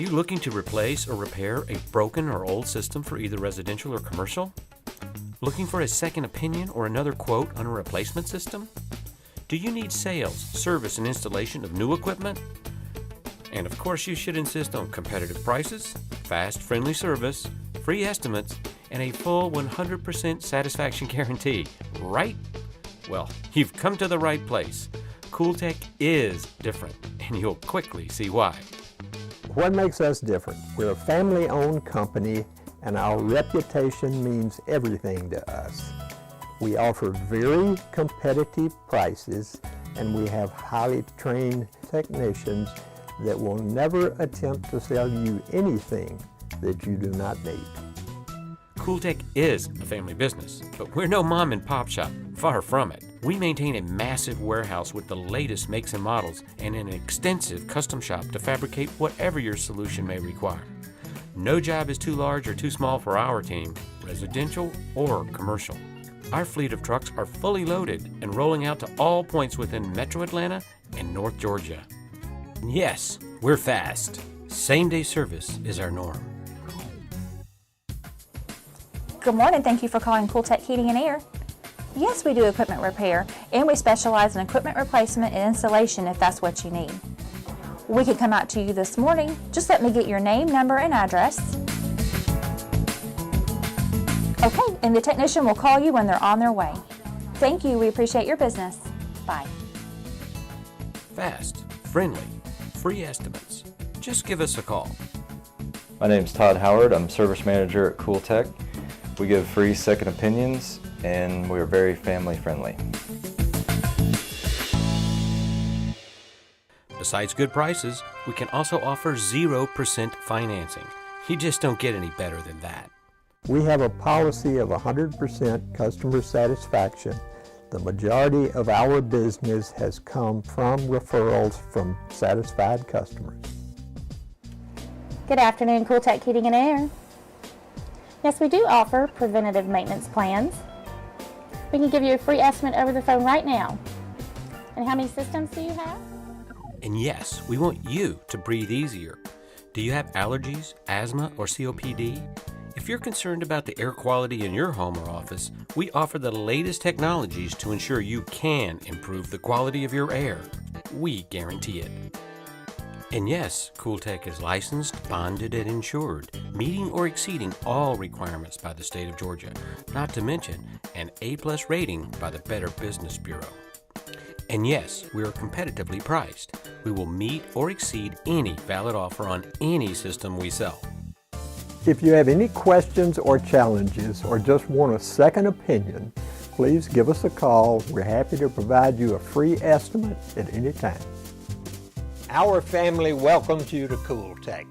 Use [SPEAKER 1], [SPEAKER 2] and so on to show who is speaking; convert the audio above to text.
[SPEAKER 1] you looking to replace or repair a broken or old system for either residential or commercial? Looking for a second opinion or another quote on a replacement system? Do you need sales, service, and installation of new equipment? And of course, you should insist on competitive prices, fast, friendly service, free estimates, and a full 100% satisfaction guarantee, right? Well, you've come to the right place. CoolTech is different, and you'll quickly see why.
[SPEAKER 2] What makes us different? We're a family-owned company, and our reputation means everything to us. We offer very competitive prices, and we have highly trained technicians that will never attempt to sell you anything that you do not need.
[SPEAKER 1] CoolTech is a family business, but we're no mom and pop shop, far from it. We maintain a massive warehouse with the latest makes and models and an extensive custom shop to fabricate whatever your solution may require. No job is too large or too small for our team, residential or commercial. Our fleet of trucks are fully loaded and rolling out to all points within Metro Atlanta and North Georgia. Yes, we're fast. Same-day service is our norm.
[SPEAKER 3] Good morning. Thank you for calling CoolTech Heating and Air. Yes, we do equipment repair, and we specialize in equipment replacement and installation if that's what you need. We could come out to you this morning. Just let me get your name, number, and address. Okay, and the technician will call you when they're on their way. Thank you. We appreciate your business. Bye.
[SPEAKER 1] Fast, friendly, free estimates. Just give us a call.
[SPEAKER 4] My name is Todd Howard. I'm service manager at CoolTech. We give free second opinions, and we're very family friendly.
[SPEAKER 1] Besides good prices, we can also offer 0% financing. You just don't get any better than that.
[SPEAKER 2] We have a policy of 100% customer satisfaction. The majority of our business has come from referrals from satisfied customers.
[SPEAKER 3] Good afternoon, CoolTech Heating and Air. Yes, we do offer preventative maintenance plans. We can give you a free estimate over the phone right now. And how many systems do you have?
[SPEAKER 1] And yes, we want you to breathe easier. Do you have allergies, asthma, or COPD? If you're concerned about the air quality in your home or office, we offer the latest technologies to ensure you can improve the quality of your air. We guarantee it. And yes, CoolTech is licensed, bonded, and insured, meeting or exceeding all requirements by the state of Georgia, not to mention an A+ rating by the Better Business Bureau. And yes, we are competitively priced. We will meet or exceed any valid offer on any system we sell.
[SPEAKER 2] If you have any questions or challenges or just want a second opinion, please give us a call. We're happy to provide you a free estimate at any time.
[SPEAKER 5] Our family welcomes you to CoolTech.